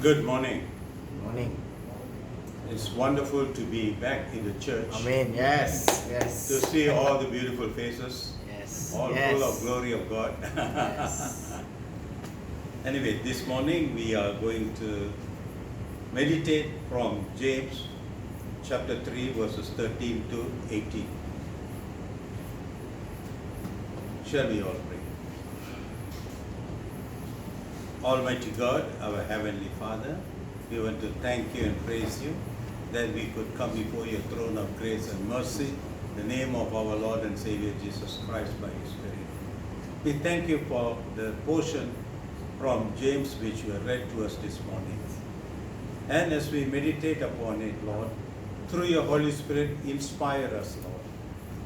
Good morning. Morning. It's wonderful to be back in the church. Amen. Yes. To Yes. see all the beautiful faces, Yes. all Yes. full of glory of God. Yes. Anyway, this morning we are going to meditate from James chapter 3 verses 13 to 18. Shall we all pray? Almighty God, our Heavenly Father, we want to thank you and praise you that we could come before your throne of grace and mercy, in the name of our Lord and Savior Jesus Christ by His Spirit. We thank you for the portion from James which you have read to us this morning. And as we meditate upon it, Lord, through your Holy Spirit, inspire us, Lord.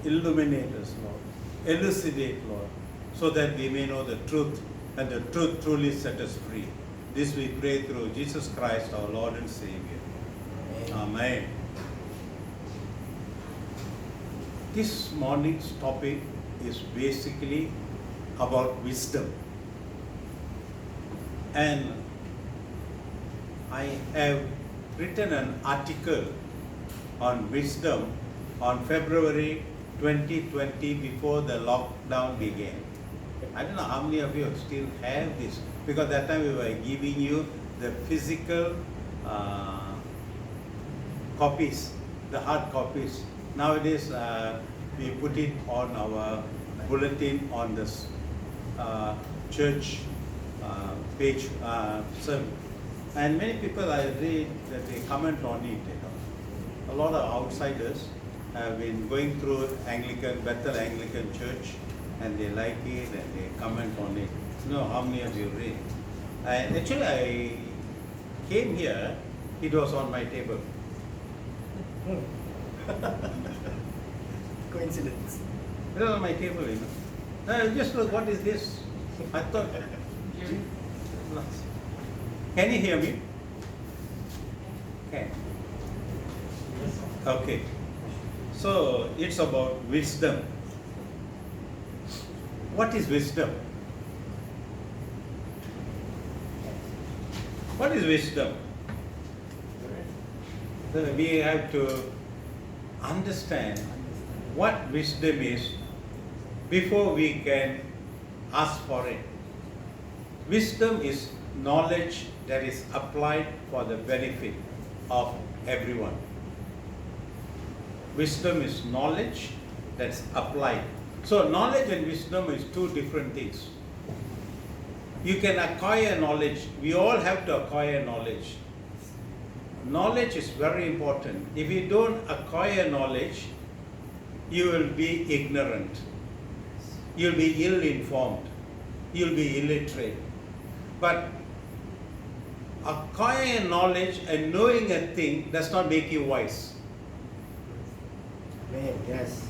Illuminate us, Lord. Elucidate, Lord, so that we may know the truth and the truth truly set us free. This we pray through Jesus Christ, our Lord and Savior. Amen. This morning's topic is basically about wisdom. And I have written an article on wisdom on February 2020 before the lockdown began. I don't know how many of you still have this, because that time we were giving you the physical copies, the hard copies. Nowadays, we put it on our bulletin on this church page. And many people I read that they comment on it. A lot of outsiders have been going through Bethel Anglican Church, and they like it and they comment on it. You know how many of you read? And actually, I came here, it was on my table. Coincidence. It was on my table, you know. I just look, what is this? I thought, can you hear me? Can. Okay. So it's about wisdom. What is wisdom? What is wisdom? So we have to understand what wisdom is before we can ask for it. Wisdom is knowledge that is applied for the benefit of everyone. Wisdom is knowledge that's applied. So knowledge and wisdom is two different things. You can acquire knowledge. We all have to acquire knowledge. Knowledge is very important. If you don't acquire knowledge, you will be ignorant. You'll be ill-informed. You'll be illiterate. But acquiring knowledge and knowing a thing does not make you wise. Amen. Yes.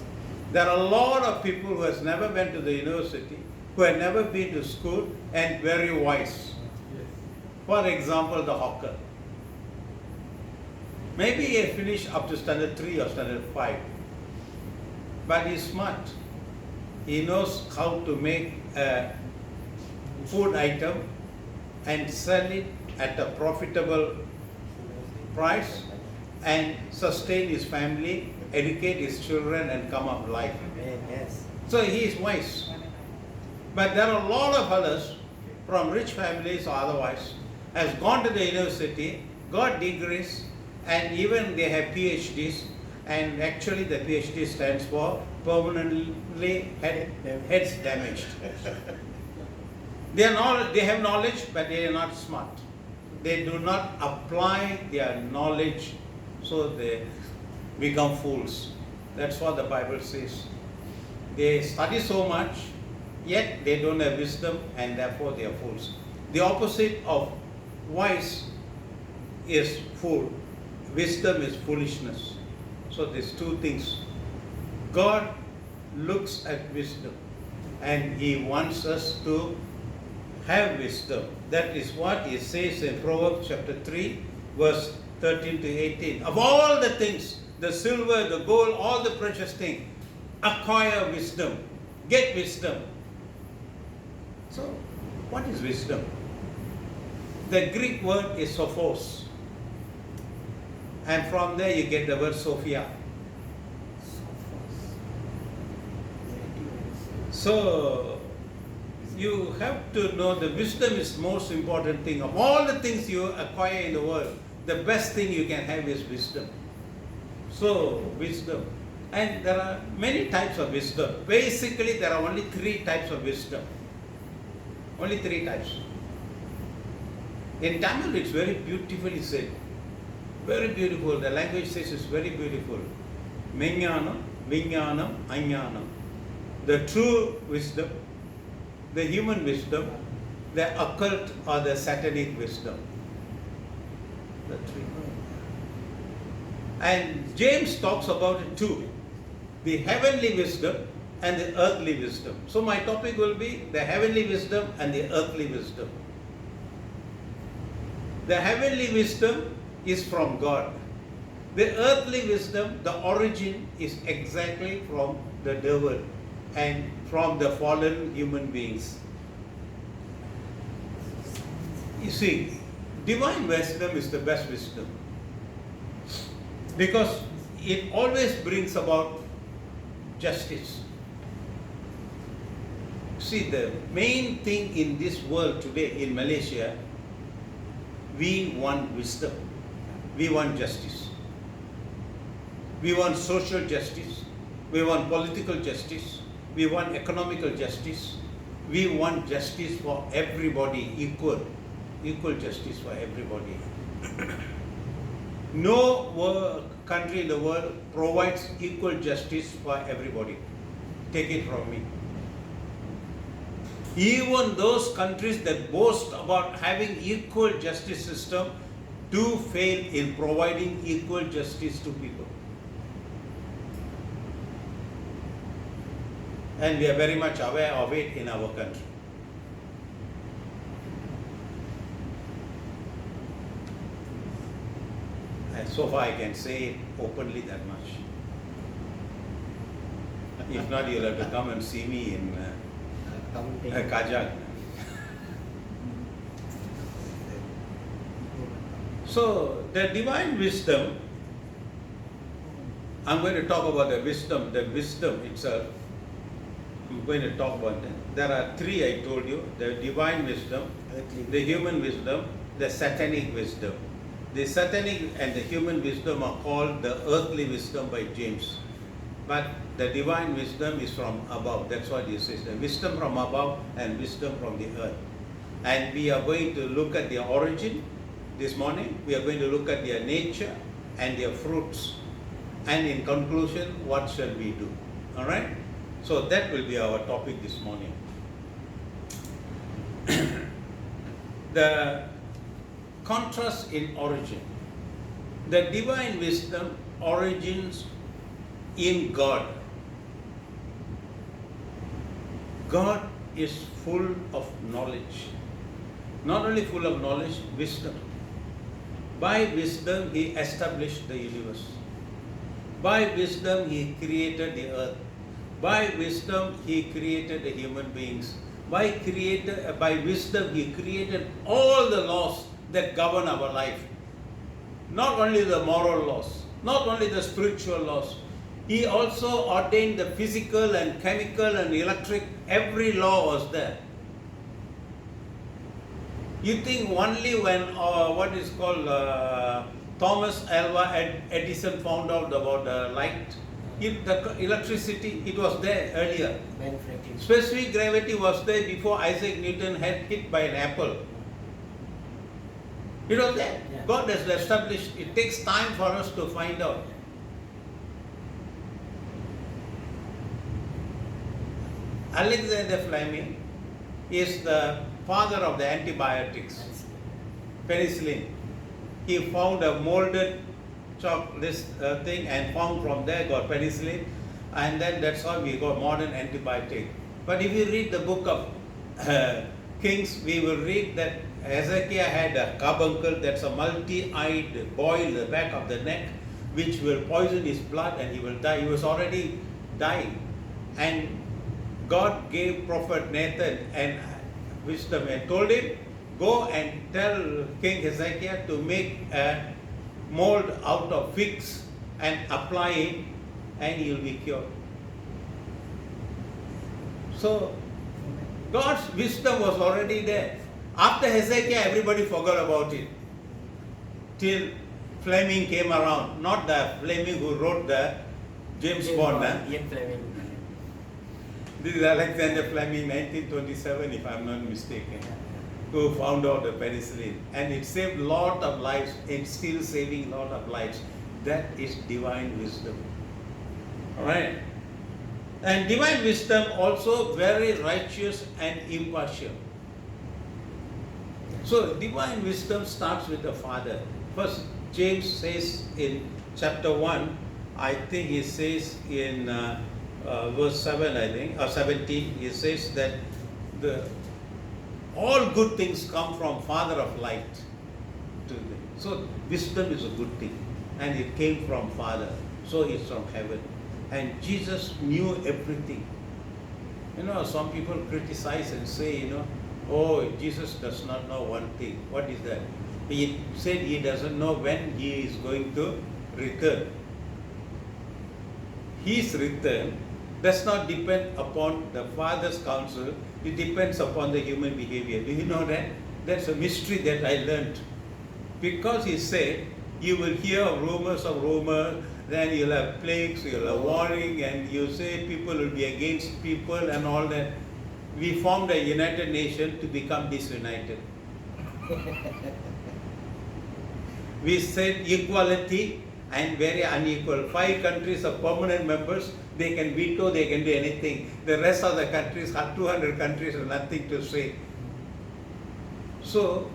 There are a lot of people who has never been to the university, who have never been to school, and very wise. For example, the hawker. Maybe he finished up to standard 3 or standard 5. But he's smart. He knows how to make a food item and sell it at a profitable price and sustain his family, educate his children, and come up life. Amen. Yes. So he is wise. But there are a lot of others from rich families or otherwise has gone to the university, got degrees, and even they have PhDs, and actually the PhD stands for permanently heads damaged. They have knowledge, but they are not smart. They do not apply their knowledge, so they become fools. That's what the Bible says. They study so much, yet they don't have wisdom, and therefore they are fools. The opposite of wise is fool. Wisdom is foolishness. So there's two things. God looks at wisdom, and He wants us to have wisdom. That is what He says in Proverbs chapter 3, verse 13 to 18. Of all the things, the silver, the gold, all the precious things, acquire wisdom. Get wisdom. So, what is wisdom? The Greek word is sophos. And from there you get the word Sophia. So you have to know the wisdom is most important thing. Of all the things you acquire in the world, the best thing you can have is wisdom. So wisdom. And there are many types of wisdom. Basically there are only 3 types of wisdom. Only 3 types. In Tamil it's very beautifully said. Very beautiful. The language says it's very beautiful. Menyanam, Vinyanam, Anyanam. The true wisdom, the human wisdom, the occult or the satanic wisdom. The 3. And James talks about it too. The heavenly wisdom and the earthly wisdom. So my topic will be the heavenly wisdom and the earthly wisdom. The heavenly wisdom is from God. The earthly wisdom, the origin is exactly from the devil and from the fallen human beings. You see, divine wisdom is the best wisdom because it always brings about justice. See, the main thing in this world today in Malaysia, we want wisdom. We want justice. We want social justice. We want political justice. We want economical justice. We want justice for everybody, equal justice for everybody. No country in the world provides equal justice for everybody. Take it from me. Even those countries that boast about having equal justice system do fail in providing equal justice to people. And we are very much aware of it in our country. And so far I can say it openly that much. If not, you'll have to come and see me in Kajang. So, the divine wisdom, I'm going to talk about the wisdom itself. I'm going to talk about that. There are 3 I told you, the divine wisdom, the human wisdom, the satanic wisdom. The satanic and the human wisdom are called the earthly wisdom by James. But the divine wisdom is from above. That's what he says. The wisdom from above and wisdom from the earth. And we are going to look at their origin this morning. We are going to look at their nature and their fruits. And in conclusion, what shall we do? Alright? So that will be our topic this morning. The contrast in origin. The divine wisdom origins in God. God is full of knowledge. Not only full of knowledge, wisdom. By wisdom, He established the universe. By wisdom, He created the earth. By wisdom, He created the human beings. By wisdom, He created all the laws that govern our life. Not only the moral laws, not only the spiritual laws. He also ordained the physical and chemical and electric, every law was there. You think only when what is called Thomas Alva Edison found out about the light, the electricity, it was there earlier. Specific gravity was there before Isaac Newton had hit by an apple. It was there. Yeah. God has established. It takes time for us to find out. Alexander Fleming is the father of the antibiotics, penicillin. He found a molded thing and found from there got penicillin, and then that's how we got modern antibiotic. But if you read the book of Kings, we will read that Hezekiah had a carbuncle, that's a multi-eyed boil in the back of the neck, which will poison his blood and he will die. He was already dying. And God gave Prophet Nathan and wisdom and told him, go and tell King Hezekiah to make a mold out of figs and apply it, and he will be cured. So God's wisdom was already there. After Hezekiah, everybody forgot about it. Till Fleming came around. Not the Fleming who wrote the James Bond. Ian Fleming. This is Alexander Fleming, 1927, if I'm not mistaken, who found out the penicillin. And it saved a lot of lives. It's still saving a lot of lives. That is divine wisdom. Alright? And divine wisdom also very righteous and impartial. So divine wisdom starts with the Father. First, James says in chapter 1, I think he says in verse 7, I think, or 17, he says that all good things come from Father of light. So wisdom is a good thing, and it came from Father, so it's from heaven. And Jesus knew everything. You know, some people criticize and say, oh, Jesus does not know one thing. What is that? He said he doesn't know when he is going to return. His return does not depend upon the Father's counsel. It depends upon the human behavior. Do you know that? That's a mystery that I learned. Because he said, you will hear rumors of rumors, then you'll have plagues, you'll have warning, and you say people will be against people and all that. We formed a United Nations to become disunited. We said equality and very unequal. 5 countries are permanent members, they can veto, they can do anything. The rest of the countries, 200 countries, have nothing to say. So,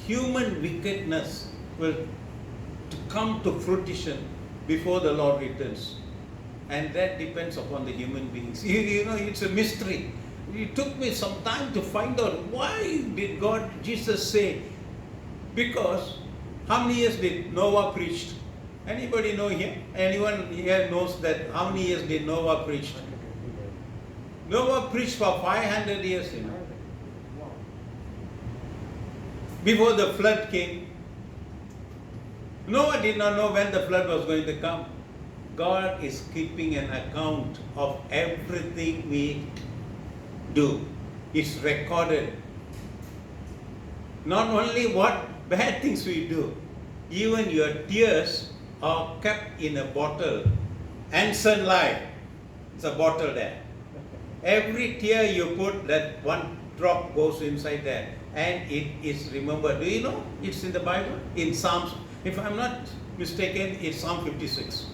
human wickedness will come to fruition before the Lord returns. And that depends upon the human beings. You know, it's a mystery. It took me some time to find out why did Jesus say? Because how many years did Noah preach? Anybody know here? Anyone here knows that how many years did Noah preach? Noah preached for 500 years, Before the flood came. Noah did not know when the flood was going to come. God is keeping an account of everything we do. It's recorded. Not only what bad things we do, even your tears are kept in a bottle. Anson Life, it's a bottle there. Every tear you put, that one drop goes inside there, and it is remembered. Do you know? It's in the Bible, in Psalms. If I'm not mistaken, it's Psalm 56.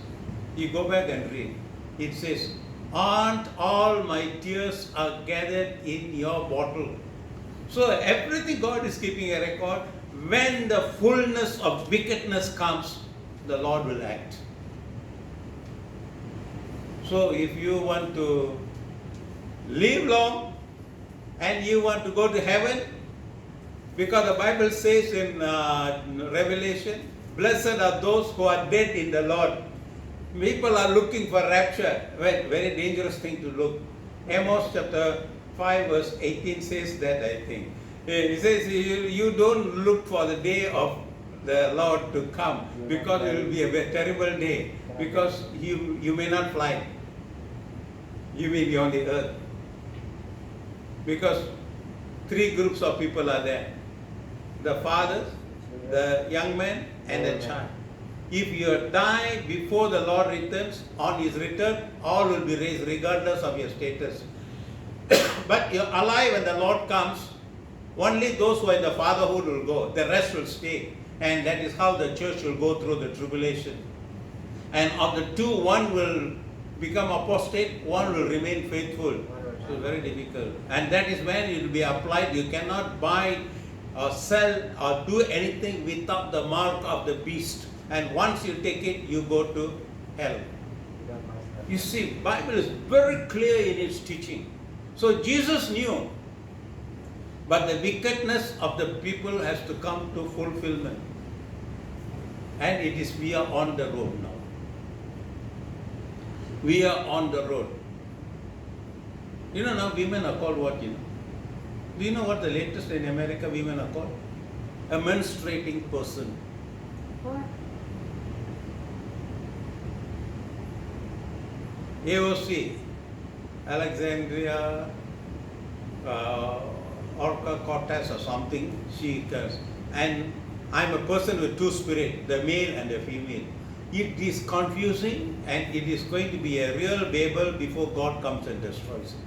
You go back and read. It says, "Aren't all my tears are gathered in your bottle?" So everything God is keeping a record. When the fullness of wickedness comes, the Lord will act. So if you want to live long and you want to go to heaven, because the Bible says in Revelation, blessed are those who are dead in the Lord. People are looking for rapture. Very dangerous thing to look. Amos chapter 5 verse 18 says that, I think. It says you don't look for the day of the Lord to come, because it will be a terrible day, because you may not fly. You may be on the earth. Because 3 groups of people are there. The fathers, the young man, and the child. If you die before the Lord returns, on his return, all will be raised regardless of your status. But you're alive when the Lord comes, only those who are in the fatherhood will go. The rest will stay. And that is how the church will go through the tribulation. And of the 2, one will become apostate, one will remain faithful. So it's very difficult. And that is when it will be applied. You cannot buy or sell or do anything without the mark of the beast. And once you take it, you go to hell. You see, Bible is very clear in its teaching. So Jesus knew, but the wickedness of the people has to come to fulfillment. And we are on the road now. We are on the road. You know, now women are called what, Do you know what the latest in America women are called? A menstruating person. What? AOC, Alexandria Orca Cortez or something, she does. And I'm a person with two spirits, the male and the female. It is confusing and it is going to be a real Babel before God comes and destroys it.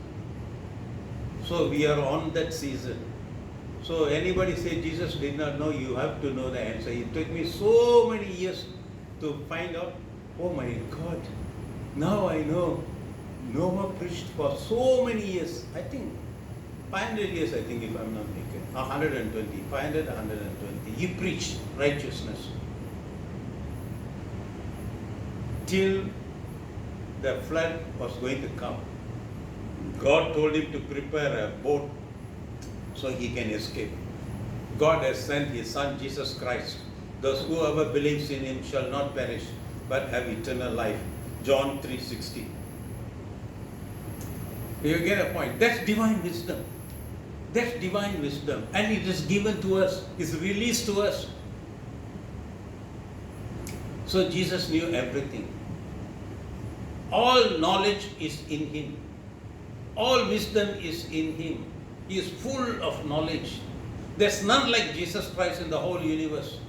So we are on that season. So anybody say Jesus did not know, you have to know the answer. It took me so many years to find out, oh my God, now I know. Noah preached for so many years, I think 500 years, I think, if I'm not mistaken, 120, 500, 120. He preached righteousness till the flood was going to come. God told him to prepare a boat so he can escape. God has sent his son Jesus Christ. Those whoever believes in him shall not perish but have eternal life. John 3:16. You get a point. That's divine wisdom. That's divine wisdom. And it is given to us, is released to us. So Jesus knew everything. All knowledge is in him. All wisdom is in him. He is full of knowledge. There's none like Jesus Christ in the whole universe.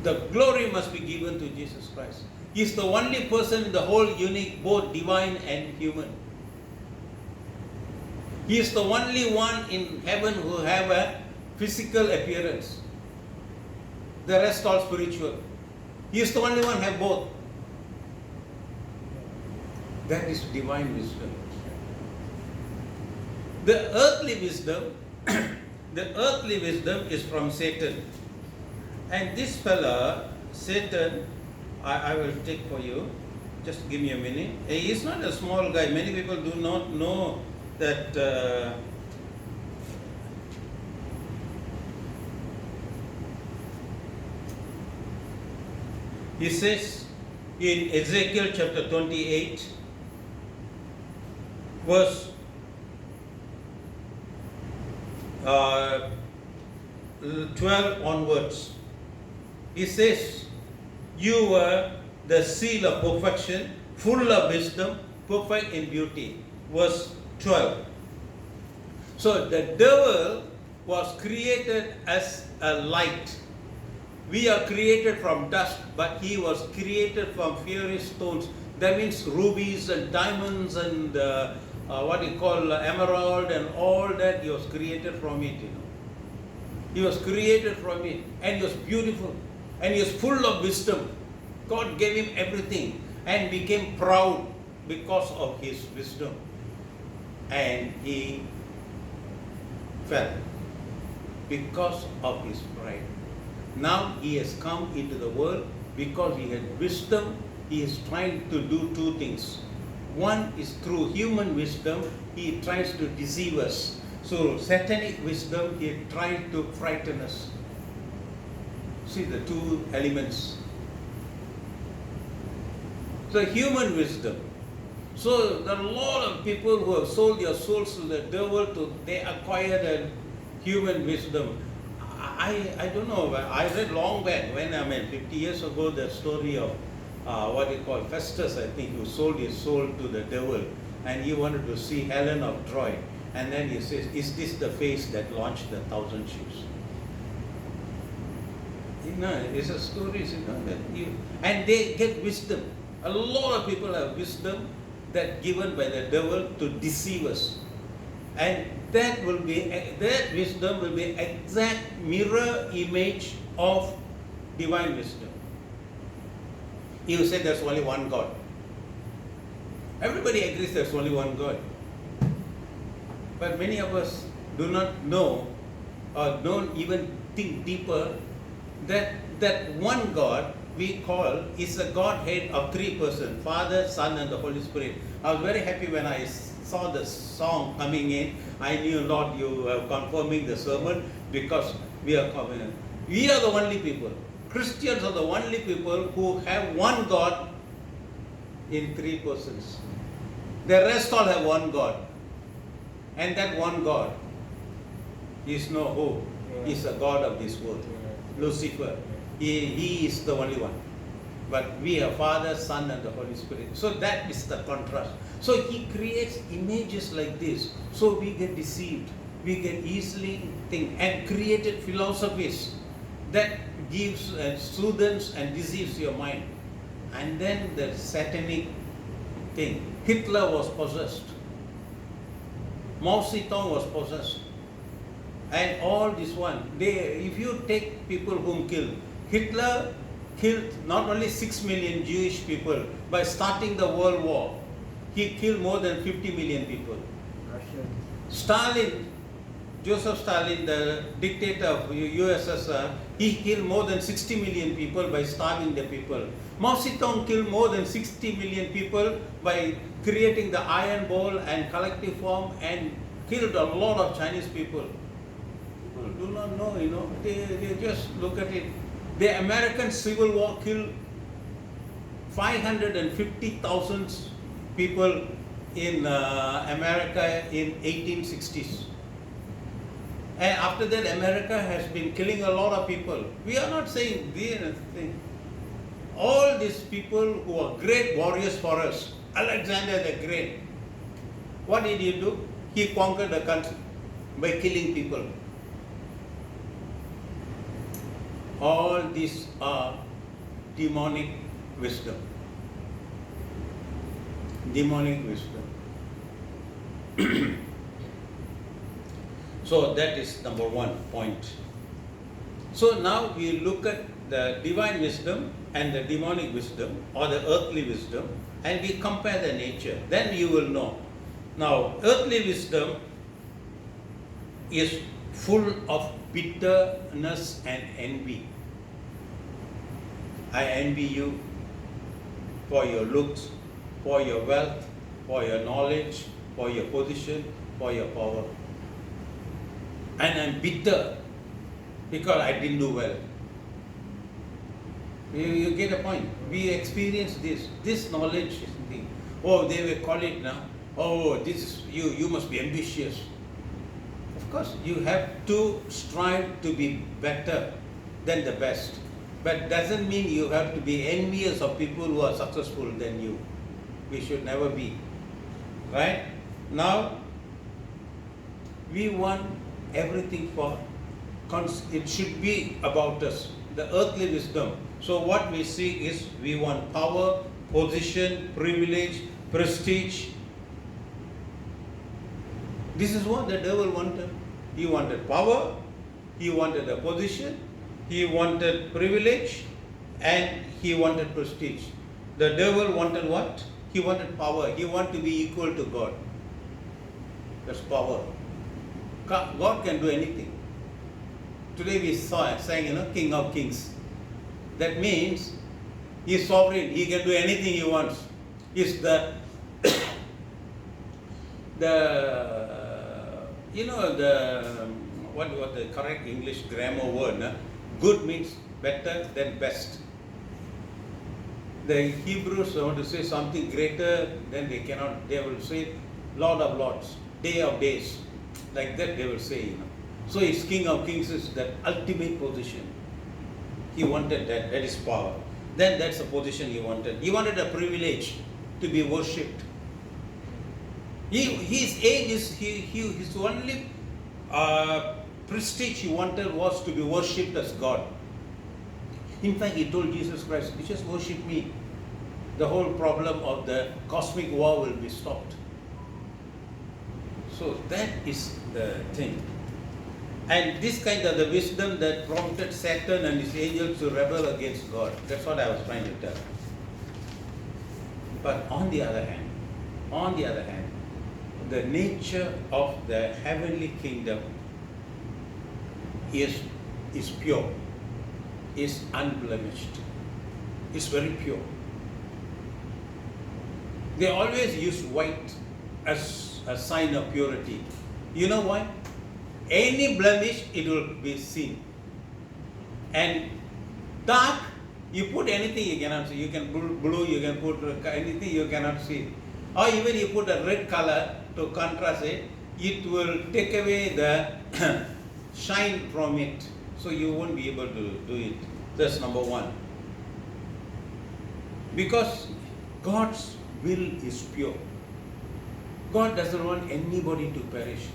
The glory must be given to Jesus Christ. He is the only person in the whole unique, both divine and human. He is the only one in heaven who have a physical appearance. The rest all spiritual. He is the only one who have both. That is divine wisdom. The earthly wisdom, the earthly wisdom is from Satan. And this fella, Satan, I will take for you. Just give me a minute. He is not a small guy. Many people do not know that he says in Ezekiel chapter 28, verse 12 onwards, he says, you were the seal of perfection, full of wisdom, perfect in beauty. Verse 12. So the devil was created as a light. We are created from dust, but he was created from fiery stones. That means rubies and diamonds and what you call emerald and all that. He was created from it, He was created from it, and he was beautiful, and he was full of wisdom. God gave him everything and became proud because of his wisdom. And he fell because of his pride. Now he has come into the world because he had wisdom. He is trying to do two things. One is through human wisdom, he tries to deceive us. So satanic wisdom, he tried to frighten us. See the two elements. So human wisdom. So there are a lot of people who have sold their souls to the devil they acquired a human wisdom. I don't know, I read long back, 50 years ago, the story of what you call Festus, I think, who sold his soul to the devil, and he wanted to see Helen of Troy. And then he says, is this the face that launched the 1,000 ships? It's a story, and they get wisdom. A lot of people have wisdom that given by the devil to deceive us. And that wisdom will be exact mirror image of divine wisdom. You say there's only one God. Everybody agrees there's only one God. But many of us do not know or don't even think deeper that one God we call is a Godhead of three persons, Father, Son, and the Holy Spirit. I was very happy when I saw the song coming in. I knew, Lord, you are confirming the sermon because we are covenant. We are the only people. Christians are the only people who have one God in three persons. The rest all have one God. And that one God is no who? Is the God of this world. Lucifer. He is the only one. But we are Father, Son, and the Holy Spirit. So that is the contrast. So he creates images like this. So we get deceived. We get easily think and created philosophies that gives soothes and deceives your mind. And then the satanic thing. Hitler was possessed. Mao Zedong was possessed. And all this one, if you take people whom killed, Hitler killed not only 6 million Jewish people by starting the World War, he killed more than 50 million people. Stalin, Joseph Stalin, the dictator of USSR, he killed more than 60 million people by starving the people. Mao Zedong killed more than 60 million people by creating the iron bowl and collective form and killed a lot of Chinese people. People do not know, they just look at it. The American Civil War killed 550,000 people in America in 1860s. And after that, America has been killing a lot of people. We are not saying all these people who are great warriors for us. Alexander the Great. What did he do? He conquered the country by killing people. All these are demonic wisdom. Demonic wisdom. So that is number one point. So now we look at the divine wisdom and the demonic wisdom or the earthly wisdom and we compare the nature. Then you will know. Now, earthly wisdom is full of bitterness and envy. I envy you for your looks, for your wealth, for your knowledge, for your position, for your power. And I'm bitter because I didn't do well. You get a point. We experience this knowledge thing. Oh, they will call it now. Oh, this is you must be ambitious. Of course, you have to strive to be better than the best. But doesn't mean you have to be envious of people who are successful than you. We should never be. Right? Now, we want everything for, it should be about us, the earthly wisdom. So what we see is we want power, position, privilege, prestige. This is what the devil wanted. He wanted power, he wanted a position, he wanted privilege, and he wanted prestige. The devil wanted what? He wanted power. He wanted to be equal to God. That's power. God can do anything. Today we sang, King of Kings. That means he is sovereign. He can do anything he wants. He's what was the correct English grammar word? No? Good means better than best. The Hebrews want to say something greater, then they cannot. They will say Lord of Lords, Day of Days. Like that they will say, So his King of Kings is that ultimate position. He wanted that. That is power. Then that's the position he wanted. He wanted a privilege to be worshipped. His age is his only prestige he wanted was to be worshipped as God. In fact, he told Jesus Christ, "You just worship me. The whole problem of the cosmic war will be stopped." So that is the thing. And this kind of the wisdom that prompted Satan and his angels to rebel against God. That's what I was trying to tell. But on the other hand, the nature of the heavenly kingdom is pure, is unblemished, is very pure. They always use white as a sign of purity. You know why? Any blemish, it will be seen. And dark, you put anything you cannot see. You can put blue, you can put anything you cannot see. Or even you put a red color to contrast it, it will take away the shine from it. So you won't be able to do it. That's number one. Because God's will is pure. God doesn't want anybody to perish.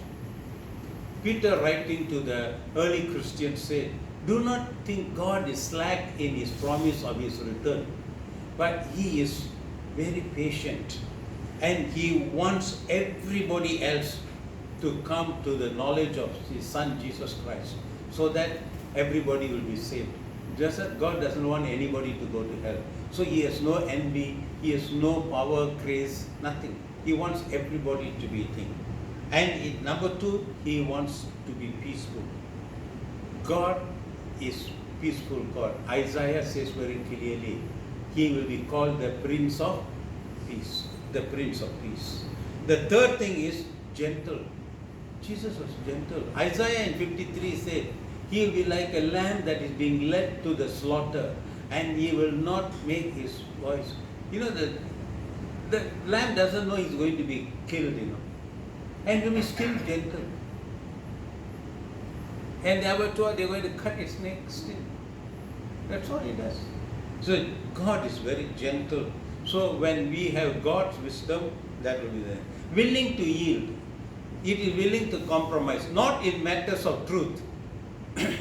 Peter, writing to the early Christians, said, do not think God is slack in his promise of his return, but he is very patient and he wants everybody else to come to the knowledge of his Son Jesus Christ, so that everybody will be saved. Just as God doesn't want anybody to go to hell. So he has no envy, he has no power, grace, nothing. He wants everybody to be thing. And number two, he wants to be peaceful. God is peaceful God. Isaiah says very clearly, he will be called the Prince of Peace. The Prince of Peace. The third thing is gentle. Jesus was gentle. Isaiah in 53 said, he will be like a lamb that is being led to the slaughter, and he will not make his voice. You know, the lamb doesn't know he's going to be killed, and he is still gentle. And they were told they're going to cut its neck still. That's all he does. So God is very gentle. So when we have God's wisdom, that will be there. Willing to yield. It is willing to compromise, not in matters of truth.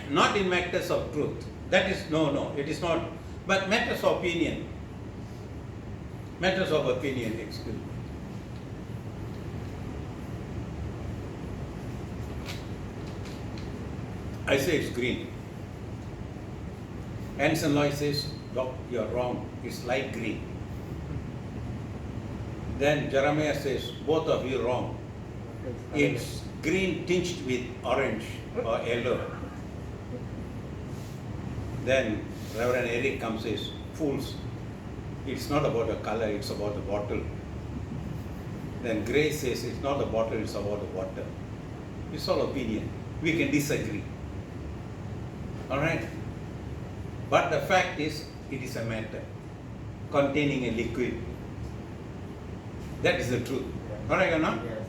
Not in matters of truth. That is, no, it is not. But matters of opinion. Matters of opinion, excuse me. I say it's green. Anson Lloyd says, Doc, you're wrong. It's light green. Then Jeremiah says, both of you wrong. It's green tinged with orange or yellow. Then Reverend Eric comes and says, fools, it's not about the color, it's about the bottle. Then Grace says, it's not the bottle, it's about the water. It's all opinion. We can disagree. Alright? But the fact is, it is a matter containing a liquid. That is the truth. Alright or not? Yes.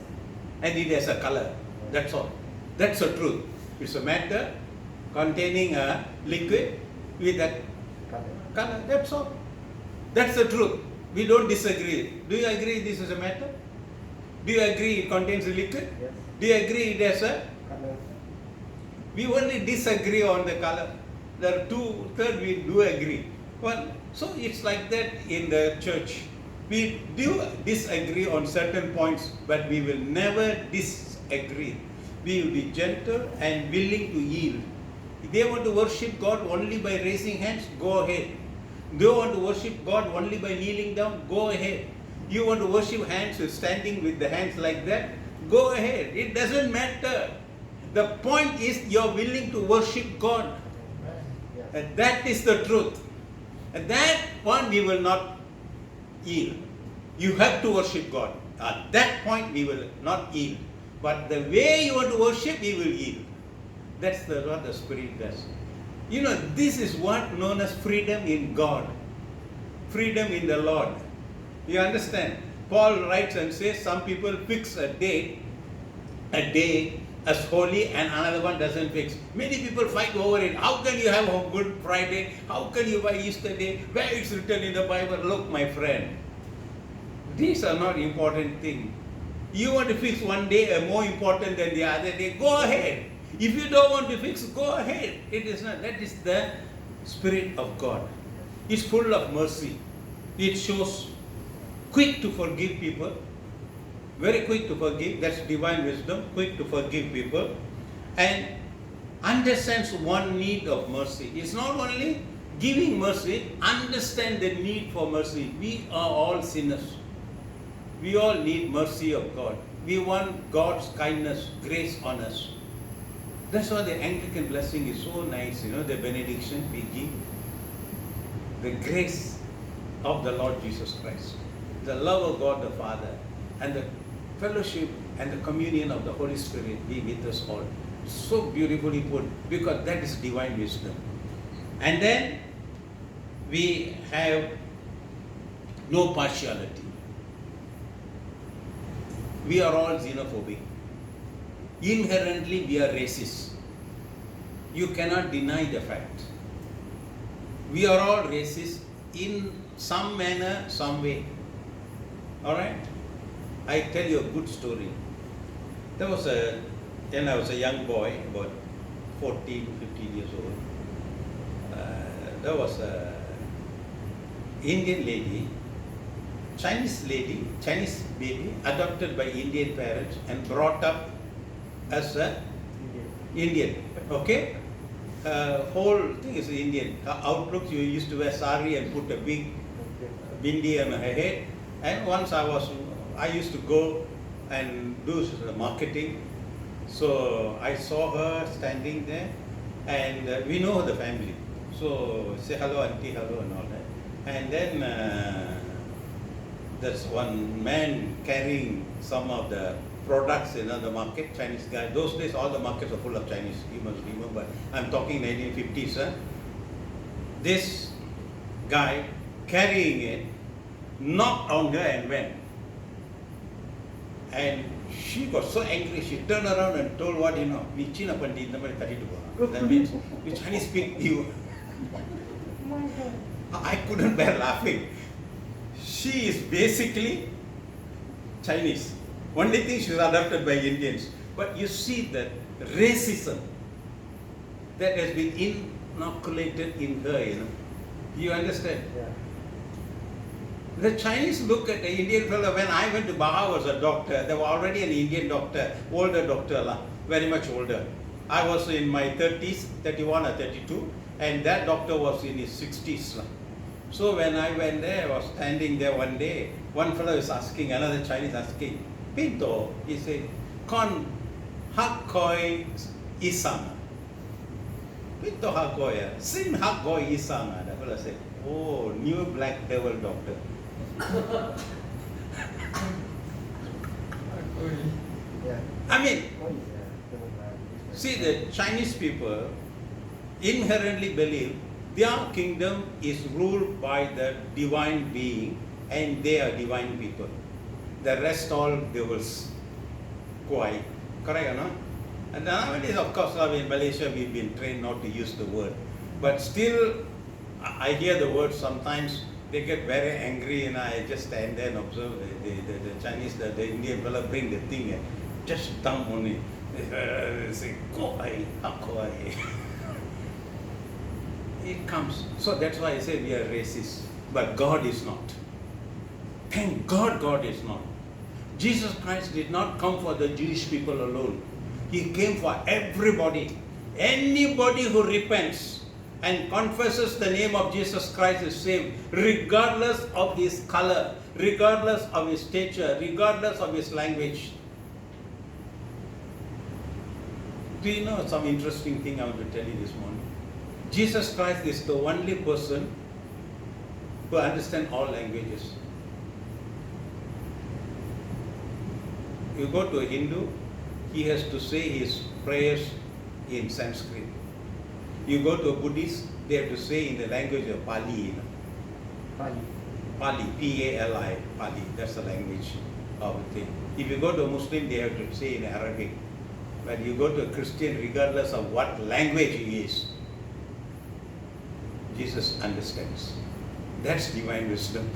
And it has a color. That's all. That's the truth. It's a matter containing a liquid with a color. That's all. That's the truth. We don't disagree. Do you agree this is a matter? Do you agree it contains a liquid? Yes. Do you agree it has a... We only disagree on the color. There are third we do agree. Well, so it's like that in the church. We do disagree on certain points, but we will never disagree. We will be gentle and willing to yield. If they want to worship God only by raising hands, go ahead. They want to worship God only by kneeling down, go ahead. You want to worship hands with standing with the hands like that, go ahead. It doesn't matter. The point is you're willing to worship God. And that is the truth. And that one we will not yield. You have to worship God. At that point we will not yield. But the way you want to worship, we will yield. That's what the Spirit does. You know, this is what known as freedom in God. Freedom in the Lord. You understand? Paul writes and says some people fix a day as holy and another one doesn't fix. Many people fight over it. How can you have a Good Friday? How can you buy Easter Day? Where it's written in the Bible? Look, my friend, these are not important things. You want to fix one day more important than the other day, go ahead. If you don't want to fix, go ahead. It is not. That is the Spirit of God. It's full of mercy. It shows quick to forgive people. Very quick to forgive. That's divine wisdom. Quick to forgive people. And understands one need of mercy. It's not only giving mercy, understand the need for mercy. We are all sinners. We all need mercy of God. We want God's kindness, grace on us. That's why the Anglican blessing is so nice, the benediction we give. The grace of the Lord Jesus Christ, the love of God the Father, and the fellowship and the communion of the Holy Spirit be with us all. So beautifully put, because that is divine wisdom. And then we have no partiality. We are all xenophobic. Inherently, we are racist. You cannot deny the fact. We are all racist in some manner, some way. Alright? I tell you a good story. When I was a young boy, about 14, 15 years old, there was a Indian lady, Chinese baby, adopted by Indian parents and brought up as a Indian. Okay? Whole thing is Indian. Her outlook, you used to wear sari and put a big bindi on her head. And once I used to go and do marketing. So I saw her standing there, and we know the family. So say hello, auntie, hello, and all that. And then there's one man carrying some of the products in the market, Chinese guy. Those days, all the markets are full of Chinese. You must remember. I'm talking 1950s. This guy carrying it knocked on her and went. And she got so angry, she turned around and told what, "Nee China pandi indha mari tharitu pora." That means, "You Chinese speak you." I couldn't bear laughing. She is basically Chinese. Only thing she's adopted by Indians. But you see that racism that has been inoculated in her, You understand? Yeah. The Chinese look at the Indian fellow. When I went to Baha was a doctor, there was already an Indian doctor, older doctor, very much older. I was in my 30s, 31 or 32, and that doctor was in his 60s. So when I went there, I was standing there one day, one fellow is asking, another Chinese asking, "Pinto," he said, "Kon hakoi isang." Pinto hakoi, sin hakoi isang. That fellow said, "Oh, new black devil doctor." Yeah. I mean, Oh, yeah. see, the Chinese people inherently believe their kingdom is ruled by the divine being and they are divine people. The rest all devils. Correct or not? And nowadays, of course, in Malaysia we've been trained not to use the word. But still, I hear the word sometimes. They get very angry, and I just stand there and observe the Chinese, the Indian fellow bring the thing and just dumb only. They say, "Koi, koi." It comes. So that's why I say we are racist. But God is not. Thank God, God is not. Jesus Christ did not come for the Jewish people alone. He came for everybody. Anybody who repents and confesses the name of Jesus Christ is saved, regardless of his color, regardless of his stature, regardless of his language. Do you know some interesting thing I want to tell you this morning? Jesus Christ is the only person who understands all languages. You go to a Hindu, he has to say his prayers in Sanskrit. You go to a Buddhist, they have to say in the language of Pali. Pali, P-A-L-I, Pali, that's the language of the thing. If you go to a Muslim, they have to say in Arabic. But you go to a Christian, regardless of what language he is, Jesus understands. That's divine wisdom.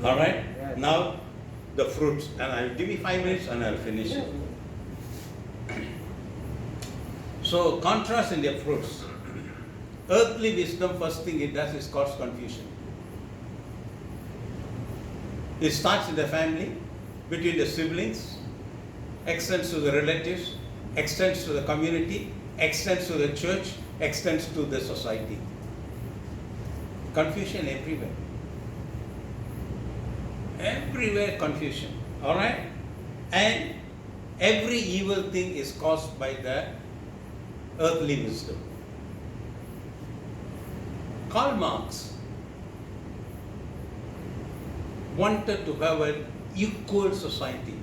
All right? Yes. Now, the fruits. And I'll give me 5 minutes and I'll finish it. So, contrast in their fruits. Earthly wisdom, first thing it does is cause confusion. It starts in the family, between the siblings, extends to the relatives, extends to the community, extends to the church, extends to the society. Confusion everywhere. Everywhere confusion. Alright? And every evil thing is caused by the earthly wisdom. Karl Marx wanted to have an equal society.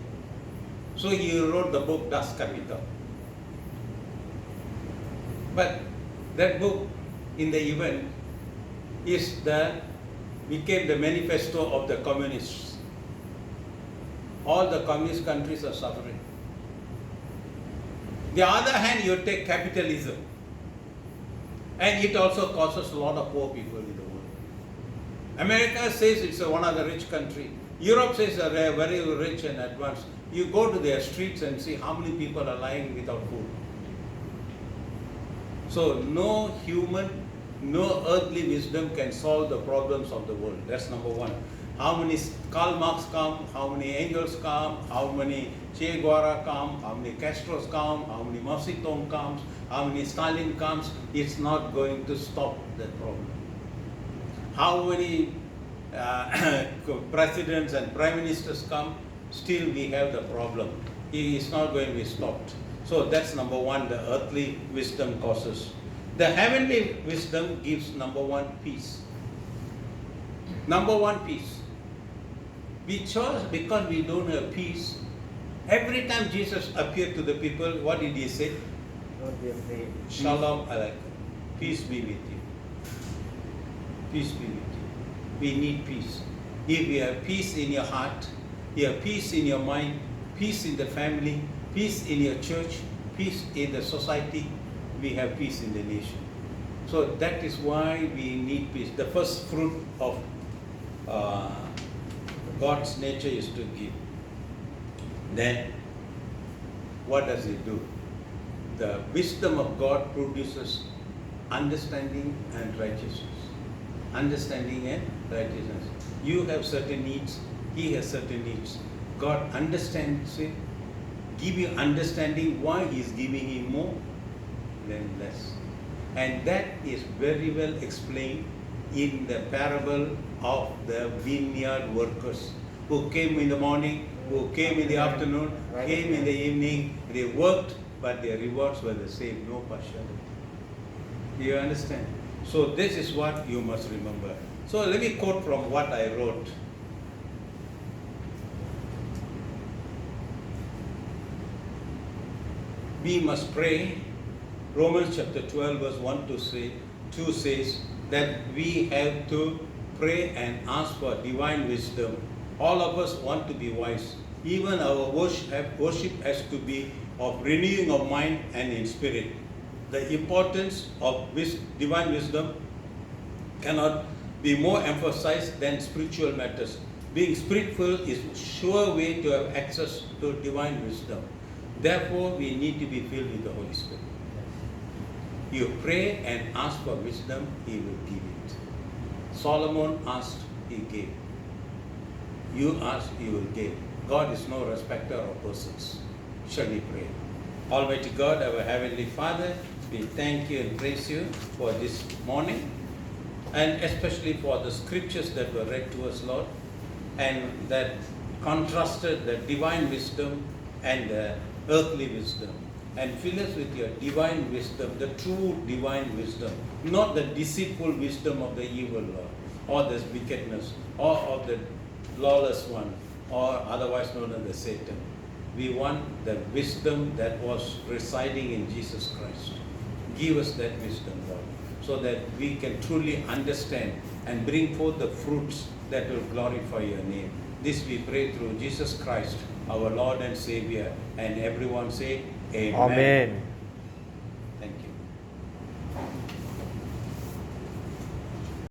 So he wrote the book Das Kapital. But that book, in the event, became the manifesto of the communists. All the communist countries are suffering. The other hand, you take capitalism. And it also causes a lot of poor people in the world. America says it's one of the rich country. Europe says they are very rich and advanced. You go to their streets and see how many people are lying without food. So no human, no earthly wisdom can solve the problems of the world. That's number one. How many Karl Marx come, how many Engels come, how many Che Guevara come, how many Castros come, how many Mao Zedong comes, how many Stalin comes, it's not going to stop that problem. How many presidents and prime ministers come, still we have the problem. It's not going to be stopped. So that's number one, the earthly wisdom causes. The heavenly wisdom gives number one, peace. Number one, peace. Because we don't have peace, every time Jesus appeared to the people, what did he say? Don't be afraid. Shalom alaikum. Peace be with you. Peace be with you. We need peace. If you have peace in your heart, you have peace in your mind, peace in the family, peace in your church, peace in the society, we have peace in the nation. So that is why we need peace. The first fruit of God's nature is to give. Then, what does it do? The wisdom of God produces understanding and righteousness. Understanding and righteousness. You have certain needs, he has certain needs. God understands it, give you understanding why he is giving you more than less. And that is very well explained in the parable of the vineyard workers who came in the morning, who came in the afternoon, came in the evening. They worked, but their rewards were the same, no partiality. Do you understand? So this is what you must remember. So let me quote from what I wrote. We must pray. Romans chapter 12 verse 1 to 2 says that we have to pray and ask for divine wisdom. All of us want to be wise. Even our worship has to be of renewing of mind and in spirit. The importance of divine wisdom cannot be more emphasized than spiritual matters. Being spiritual is a sure way to have access to divine wisdom. Therefore, we need to be filled with the Holy Spirit. You pray and ask for wisdom, he will give it. Solomon asked, he gave. You ask, he will give. God is no respecter of persons. Shall we pray? Almighty God, our Heavenly Father, we thank you and praise you for this morning, and especially for the scriptures that were read to us, Lord, and that contrasted the divine wisdom and the earthly wisdom. And fill us with your divine wisdom, the true divine wisdom, not the deceitful wisdom of the evil Lord, or the wickedness, or of the lawless one, or otherwise known as the Satan. We want the wisdom that was residing in Jesus Christ. Give us that wisdom, Lord, so that we can truly understand and bring forth the fruits that will glorify your name. This we pray through Jesus Christ, our Lord and Savior, and everyone say, Amen. Amen.